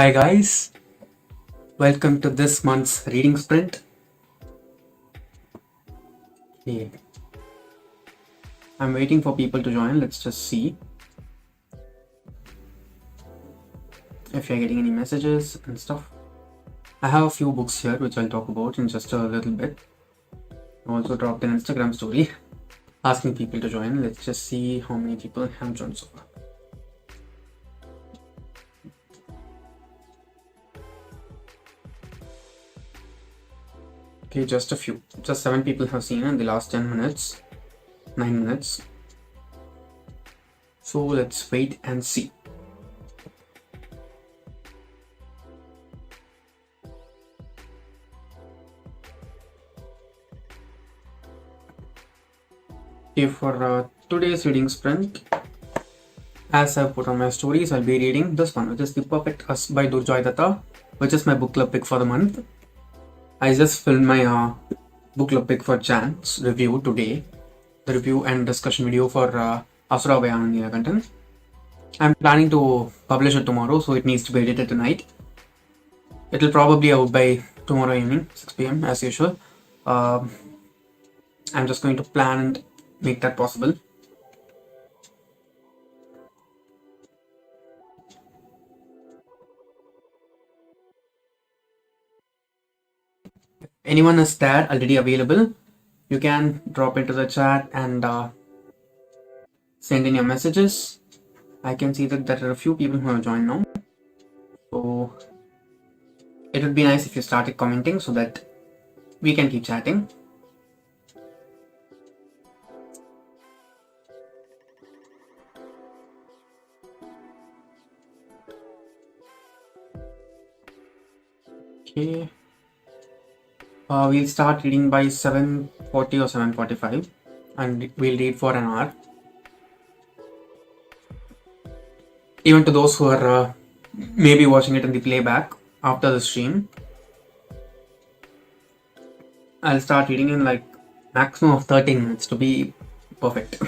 Hi guys, welcome to this month's reading sprint. Okay. I'm waiting for people to join. Let's just see if you're getting any messages and stuff. I have a few books here which I'll talk about in just a little bit. I also dropped an Instagram story asking people to join. Let's just see how many people have joined so far. Okay, just a few. Just 7 people have seen in the last 10 minutes, 9 minutes. So let's wait and see. Okay, for today's reading sprint, as I've put on my stories, I'll be reading this one, which is The Perfect Us by Durjoy Datta, which is my book club pick for the month. I just filmed my book club pick for Jan's review today, the review and discussion video for Asura by Anand Neelakantan. I'm planning to publish it tomorrow, so it needs to be edited tonight. It'll probably out by tomorrow evening, 6 p.m. as usual. I'm just going to plan and make that possible. Anyone is there already available, you can drop into the chat and send in your messages. I can see that there are a few people who have joined now, so it would be nice if you started commenting so that we can keep chatting. Okay. We'll start reading by 7:40 or 7:45 and we'll read for an hour. Even to those who are maybe watching it in the playback after the stream, I'll start reading in like maximum of 13 minutes to be perfect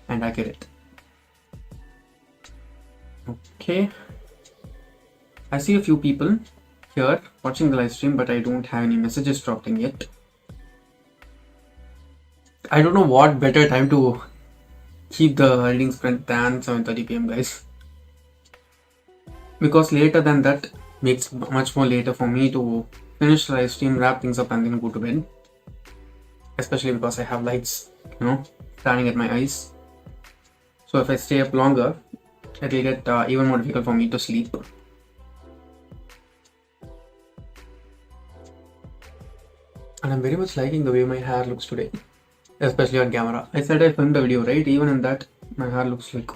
and accurate. Okay. I see a few people here watching the live stream, but I don't have any messages dropped in yet. I don't know what better time to keep the reading sprint than 7:30 p.m. guys, because later than that makes much more later for me to finish the live stream, wrap things up and then go to bed, especially because I have lights, standing at my eyes. So if I stay up longer, it will get even more difficult for me to sleep. And I'm very much liking the way my hair looks today, especially on camera. I said I filmed the video, right? Even in that, my hair looks like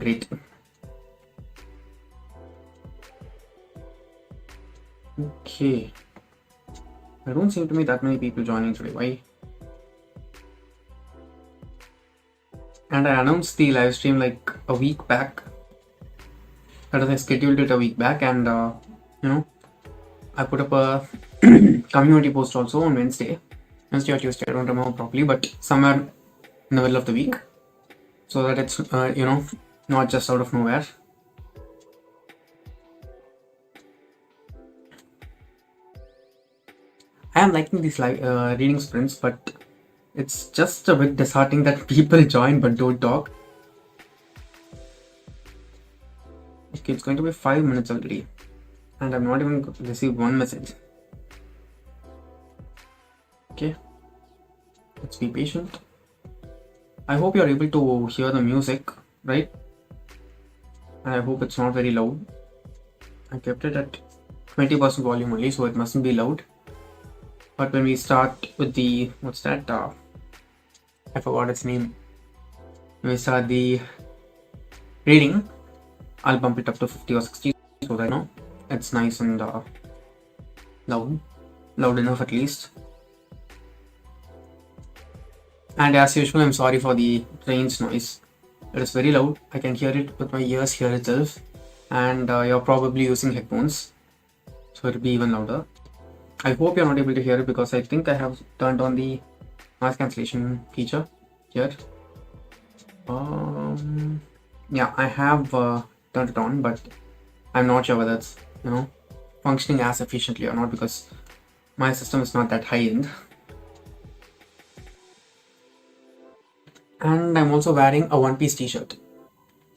great. Okay. I don't seem to be that many people joining today. Why? And I announced the live stream like a week back. That is, I scheduled it a week back, and I put up a community post also on Wednesday or Tuesday, I don't remember properly, but somewhere in the middle of the week, so that it's not just out of nowhere. I am liking these reading sprints, but it's just a bit disheartening that people join but don't talk. Okay, it's going to be 5 minutes already, and I've not even received one message. Okay, let's be patient. I hope you're able to hear the music, right? And I hope it's not very loud. I kept it at 20% volume only, so it mustn't be loud. But when we start with the, what's that? I forgot its name. When we start the reading, I'll bump it up to 50 or 60 so that it's nice and loud enough at least. And as usual, I'm sorry for the train's noise. It is very loud. I can hear it with my ears here itself, and you're probably using headphones, so it'll be even louder. I hope you're not able to hear it because I think I have turned on the noise cancellation feature here. Yeah, I have turned it on, but I'm not sure whether it's, functioning as efficiently or not, because my system is not that high end. And I'm also wearing a One Piece t-shirt.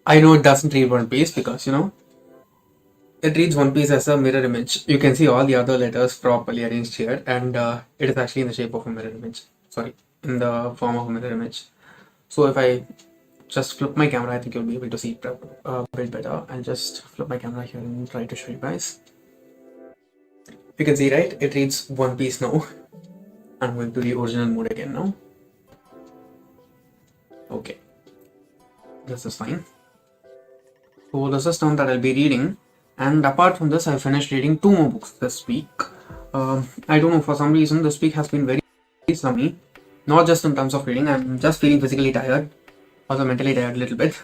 I know it doesn't read One Piece because, it reads One Piece as a mirror image. You can see all the other letters properly arranged here, and it is actually in the shape of a mirror image. Sorry, in the form of a mirror image. So if I just flip my camera, I think you'll be able to see it a bit better. I'll just flip my camera here and try to show you guys. You can see, right? It reads One Piece now. I'm going to the original mode again now. Okay, this is fine. So this is one that I'll be reading, and apart from this, I finished reading 2 more books this week. I don't know, for some reason this week has been very slummy, not just in terms of reading. I'm just feeling physically tired, also mentally tired a little bit.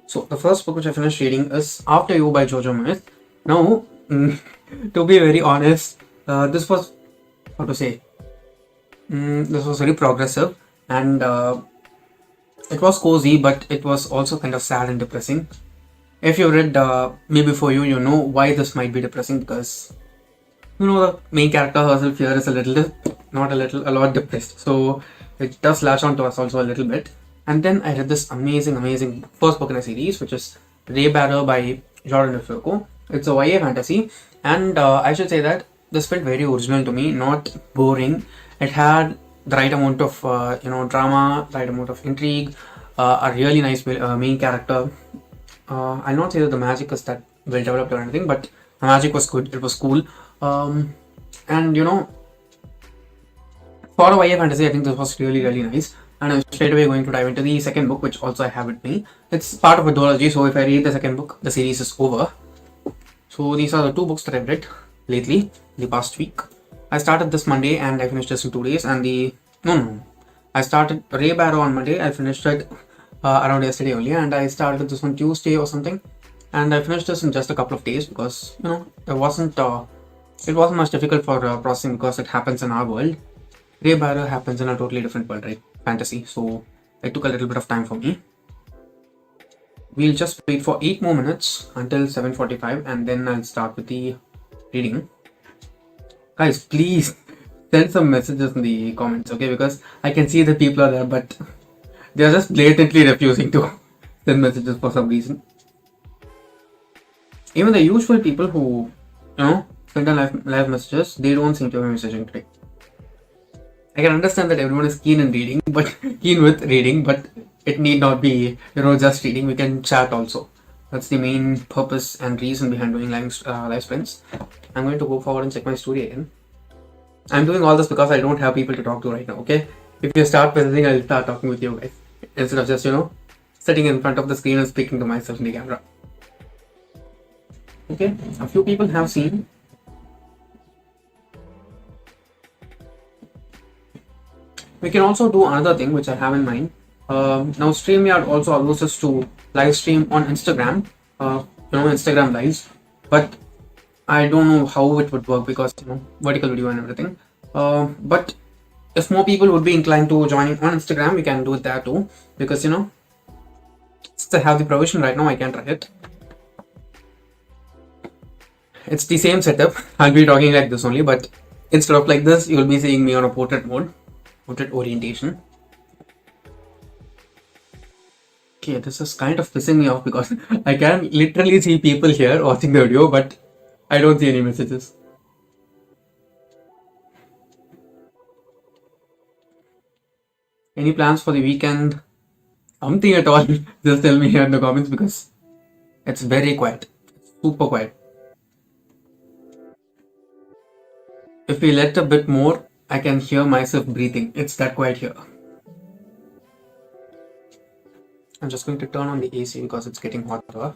So the first book which I finished reading is After You by Jojo Smith. Now, to be very honest, this was, how to say, this was very progressive, and it was cozy, but it was also kind of sad and depressing. If you read Me Before You, you know why this might be depressing, because the main character herself here is a lot depressed. So it does latch on to us also a little bit. And then I read this amazing first book in a series, which is Ray Barrow by Jordan Lefevre. It's a YA fantasy, and I should say that this felt very original to me, not boring. It had the right amount of drama, right amount of intrigue, a really nice main character. I'll not say that the magic is that well developed or anything, but the magic was good. It was cool, and for a YA fantasy, I think this was really nice. And I'm straight away going to dive into the second book, which also I have with me. It's part of a duology, so if I read the second book, the series is over. So these are the 2 books that I've read lately, the past week. I started this Monday and I finished this in 2 days. And I started Ray Barrow on Monday. I finished it around yesterday only, and I started this on Tuesday or something. And I finished this in just a couple of days because it wasn't much difficult for processing, because it happens in our world. Ray Barrow happens in a totally different world, right? Fantasy. So it took a little bit of time for me. We'll just wait for 8 more minutes until 7:45, and then I'll start with the reading. Guys, please send some messages in the comments, okay? Because I can see that people are there, but they're just blatantly refusing to send messages for some reason. Even the usual people who, send a live messages, they don't seem to be messaging today. I can understand that everyone is keen with reading, but it need not be, just reading. We can chat also. That's the main purpose and reason behind doing live streams. I'm going to go forward and check my story again. I'm doing all this because I don't have people to talk to right now, okay? If you start messaging, I'll start talking with you guys, instead of just, sitting in front of the screen and speaking to myself in the camera. Okay, a few people have seen. We can also do another thing which I have in mind. Now StreamYard also allows us to live stream on Instagram, Instagram lives, but I don't know how it would work because vertical video and everything. But if more people would be inclined to joining on Instagram, we can do it there too, because since I have the provision right now, I can try it. It's the same setup. I'll be talking like this only, but instead of like this, you'll be seeing me on a portrait mode. Portrait orientation. Okay, this is kind of pissing me off because I can literally see people here watching the video, but I don't see any messages. Any plans for the weekend? Something at all? Just tell me here in the comments, because it's very quiet. Super quiet. If we let a bit more, I can hear myself breathing. It's that quiet here. I'm just going to turn on the AC because it's getting hotter.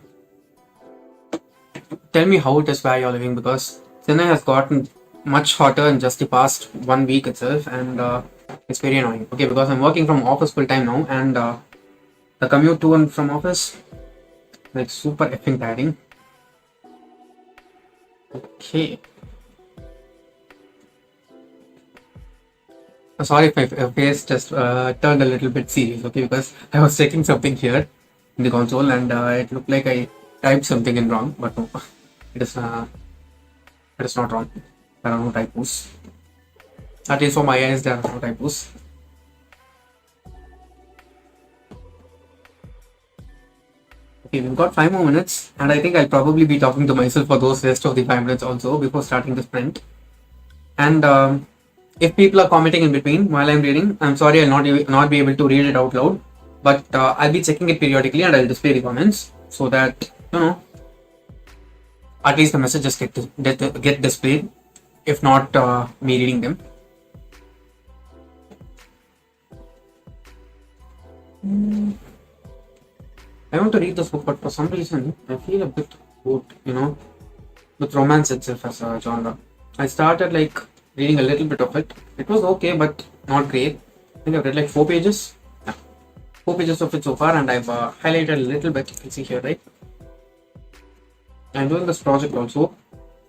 Tell me how it is where you're living, because Chennai has gotten much hotter in just the past 1 week itself, and it's very annoying. Okay, because I'm working from office full time now, and the commute to and from office, like, super effing tiring. Okay. Sorry if my face just turned a little bit serious, okay, because I was checking something here in the console, and it looked like I typed something in wrong, but no, it is not wrong. There are no typos. At least for my eyes, there are no typos. Okay, we've got 5 more minutes, and I think I'll probably be talking to myself for those rest of the 5 minutes also before starting the sprint. And if people are commenting in between while I'm reading, I'm sorry I'll not be able to read it out loud, but I'll be checking it periodically and I'll display the comments so that at least the messages get displayed, if not me reading them. I want to read this book, but for some reason I feel a bit bored, with romance itself as a genre. I started reading a little bit of it. It was okay, but not great. I think I've read 4 pages. Yeah. 4 pages of it so far, and I've highlighted a little bit. You can see here, right? I'm doing this project also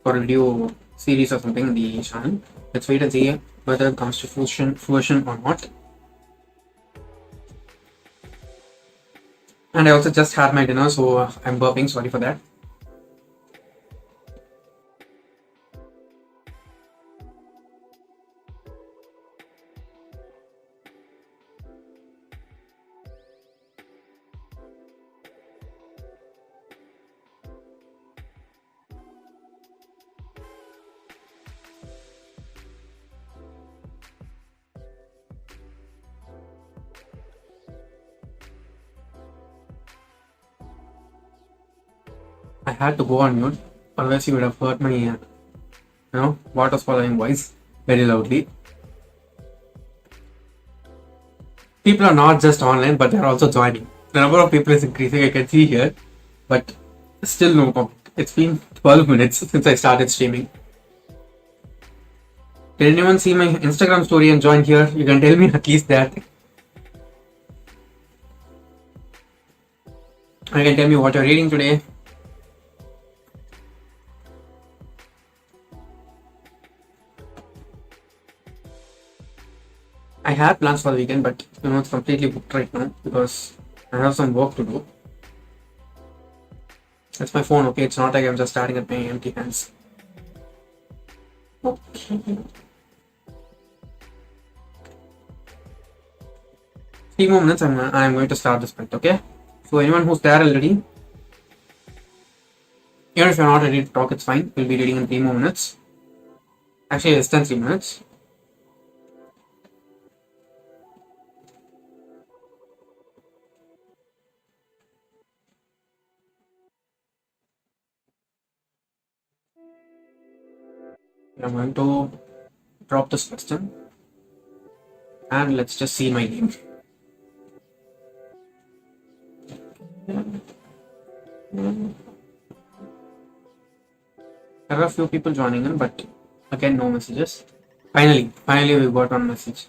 for a video series or something in the channel. Let's wait and see whether it comes to fruition or not. And I also just had my dinner, so I'm burping. Sorry for that. I had to go on mute, otherwise you would have heard my, water swallowing voice very loudly. People are not just online, but they are also joining. The number of people is increasing, I can see here, but still no comment. It's been 12 minutes since I started streaming. Did anyone see my Instagram story and join here? You can tell me at least that. You can tell me what you're reading today. I had plans for the weekend, but it's completely booked right now because I have some work to do. That's my phone, okay? It's not like I'm just starting at my empty hands. Okay. 3 more minutes, I'm going to start this sprint, okay? So anyone who's there already, even if you're not ready to talk, it's fine. We'll be reading in 3 more minutes. Actually, less than 3 minutes. I'm going to drop this question and let's just see my name. There are a few people joining in, but again, no messages. Finally, we got one message.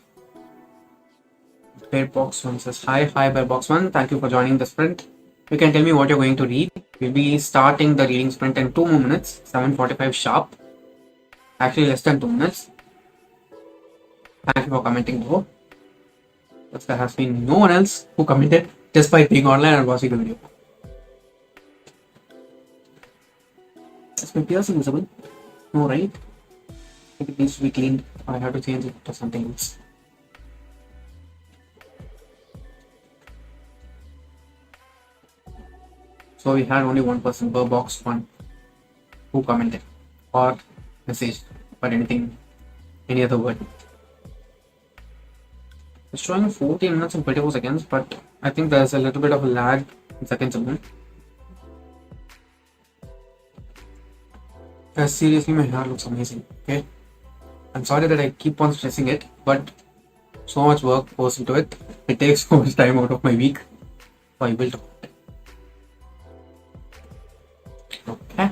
Bearbox1 says, Hi Bearbox1, thank you for joining the sprint. You can tell me what you're going to read. We'll be starting the reading sprint in 2 more minutes, 7:45 sharp. Actually, less than 2 minutes. Thank you for commenting though. But there has been no one else who commented despite being online and watching the video. Is my piercing visible? No, right? I think it needs to be cleaned. I have to change it to something else. So we had only one person, Bearbox1, who commented or messaged or any other word. It's showing 14 minutes and 24 seconds, but I think there's a little bit of a lag in seconds again. Seriously, my hair looks amazing, okay? I'm sorry that I keep on stressing it, but so much work goes into it. It takes so much time out of my week, so I will do it. Okay.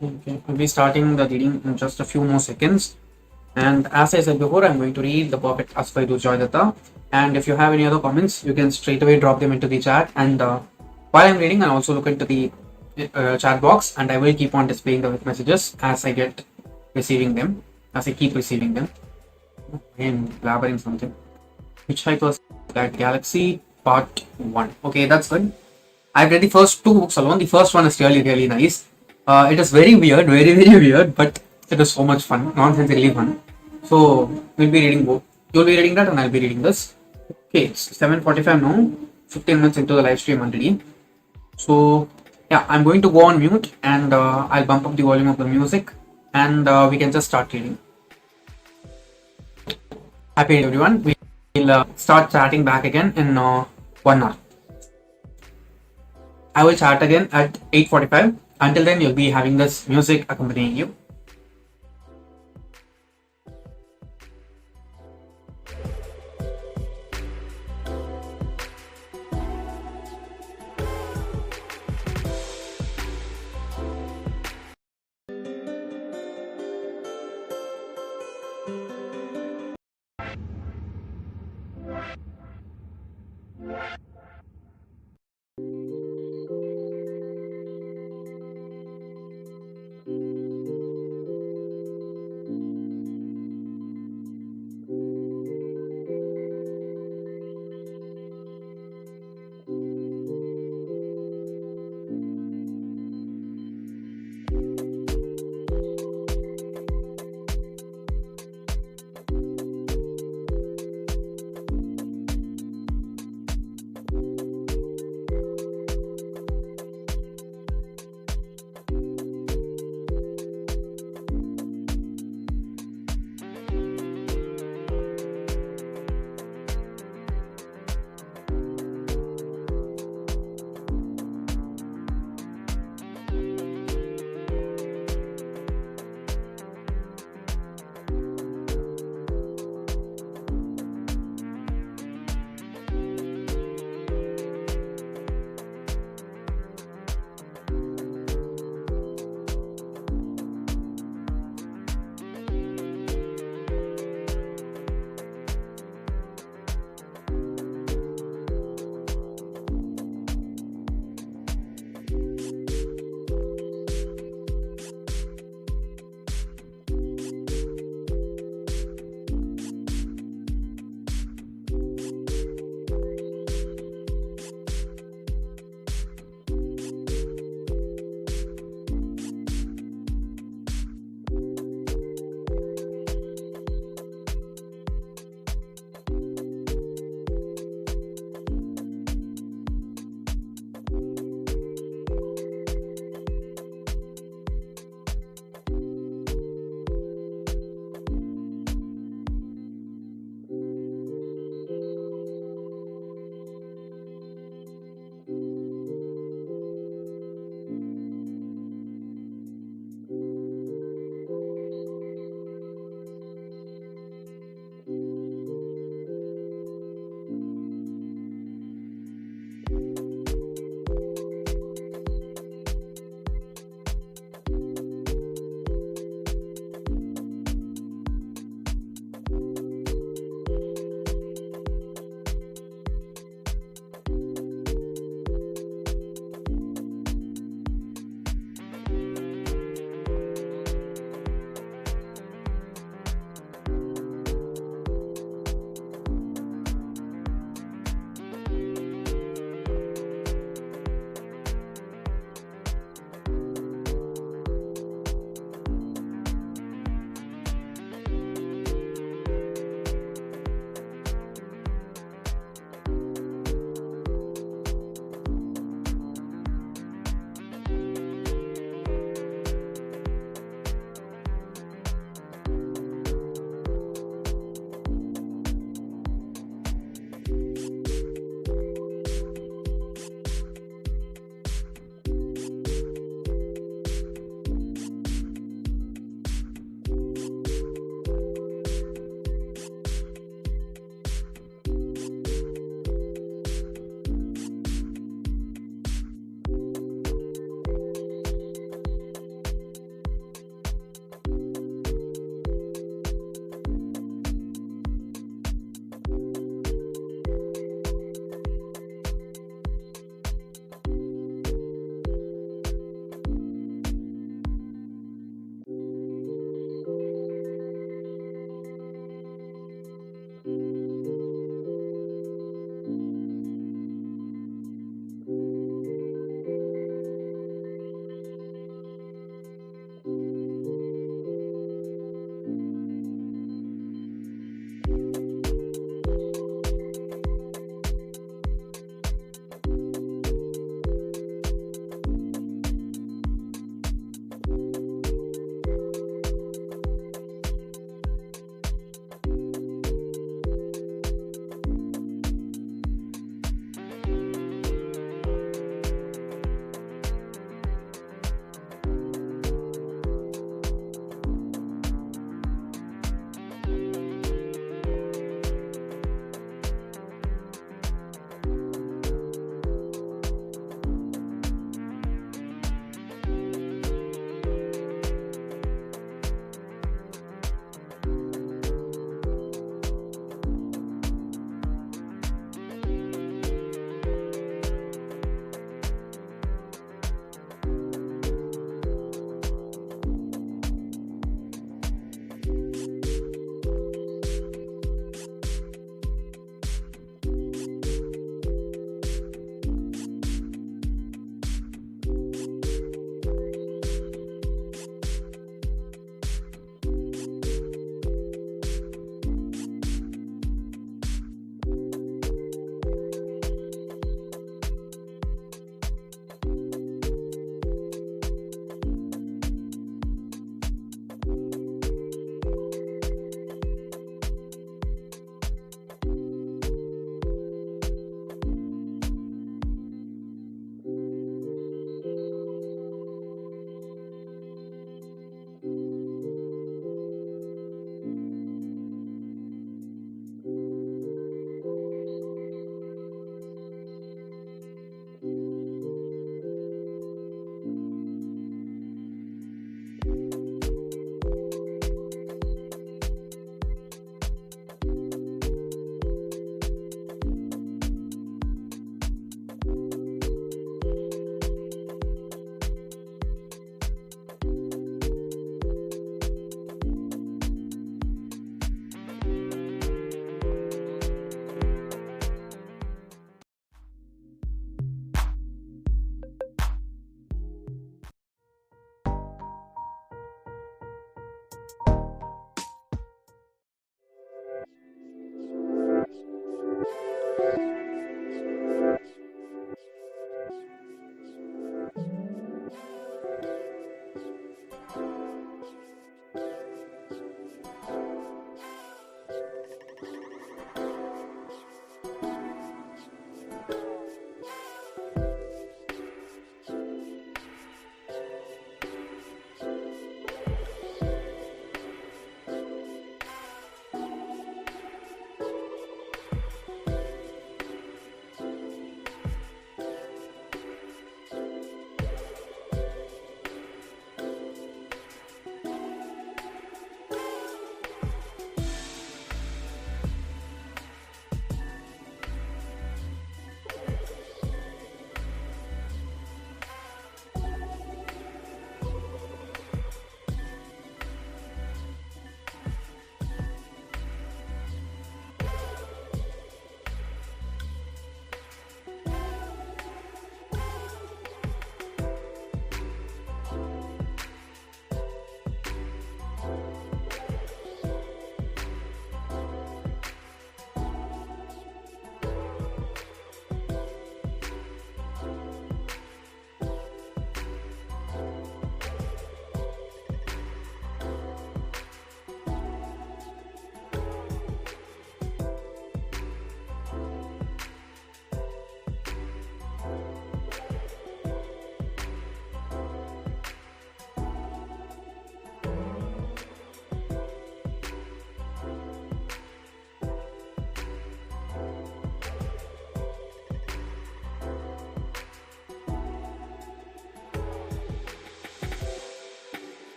We'll be starting the reading in just a few more seconds. And as I said before, I'm going to read The Perfect Us by Joydatta. And if you have any other comments, you can straight away drop them into the chat. And while I'm reading, I'll also look into the chat box, and I will keep on displaying the messages as I keep receiving them. I am blabbering something. Hitchhiker's Guide Galaxy Part 1. Okay, that's good. I've read the first two books alone. The first one is really, really nice. It is very weird, very, very weird, but it is so much fun, nonsensically fun. So we'll be reading both. You'll be reading that, and I'll be reading this. Okay, it's 7:45 now. 15 minutes into the live stream already. So yeah, I'm going to go on mute, and I'll bump up the volume of the music, and we can just start reading. Happy everyone. We'll start chatting back again in 1 hour. I will chat again at 8:45. Until then, you'll be having this music accompanying you.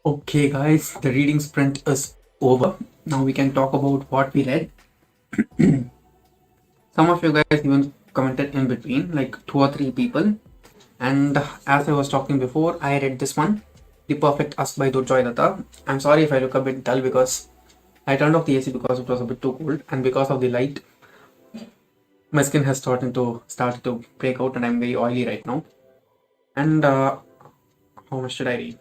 Okay, guys, the reading sprint is over. Now we can talk about what we read. Some of you guys even commented in between, like 2 or 3 people. And as I was talking before, I read this one, The Perfect Us by Durjoy Datta. I'm sorry if I look a bit dull because I turned off the AC because it was a bit too cold, and because of the light, my skin has started to break out, and I'm very oily right now. And how much did I read?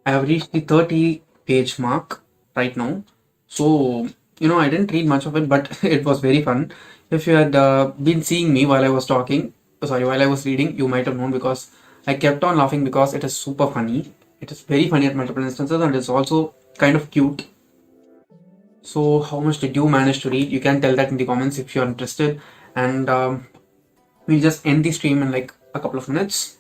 I have reached the 30-page mark right now. So, I didn't read much of it, but it was very fun. If you had been seeing me while I was while I was reading, you might have known because I kept on laughing because it is super funny. It is very funny at multiple instances and it's also kind of cute. So, how much did you manage to read? You can tell that in the comments if you're interested. And we'll just end the stream in like a couple of minutes.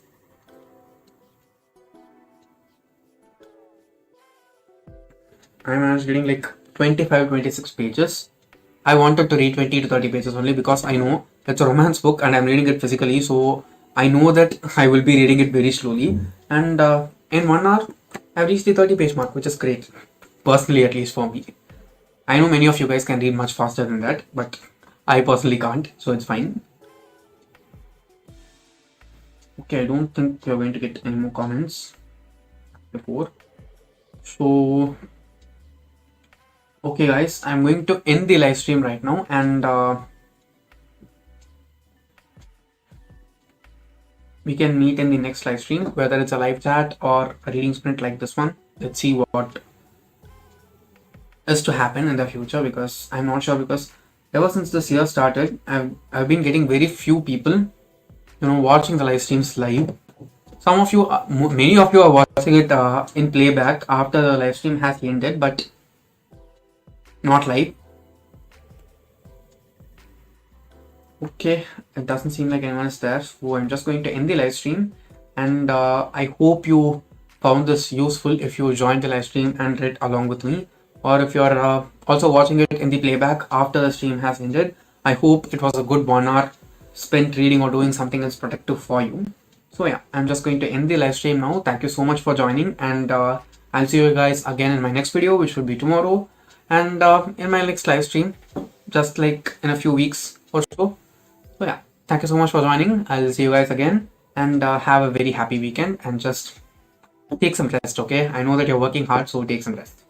I managed reading like 25-26 pages. I wanted to read 20 to 30 pages only because I know it's a romance book and I'm reading it physically, so I know that I will be reading it very slowly. And in 1 hour, I've reached the 30-page mark, which is great, personally, at least for me. I know many of you guys can read much faster than that, but I personally can't, so it's fine. Okay, I don't think we're going to get any more comments before. So, okay, guys, I'm going to end the live stream right now, and we can meet in the next live stream, whether it's a live chat or a reading sprint like this one. Let's see what is to happen in the future, because I'm not sure, because ever since this year started, I've been getting very few people, watching the live streams live. Some of you, many of you are watching it in playback after the live stream has ended, but not live. Okay, it doesn't seem like anyone is there, so I'm just going to end the live stream, and I hope you found this useful if you joined the live stream and read along with me, or if you're also watching it in the playback after the stream has ended. I hope it was a good 1 hour spent reading or doing something that's productive for you. So yeah, I'm just going to end the live stream now. Thank you so much for joining, and I'll see you guys again in my next video, which will be tomorrow, and in my next live stream, just like in a few weeks or so. So yeah, thank you so much for joining. I'll see you guys again, and have a very happy weekend, and just take some rest, okay? I know that you're working hard, so take some rest.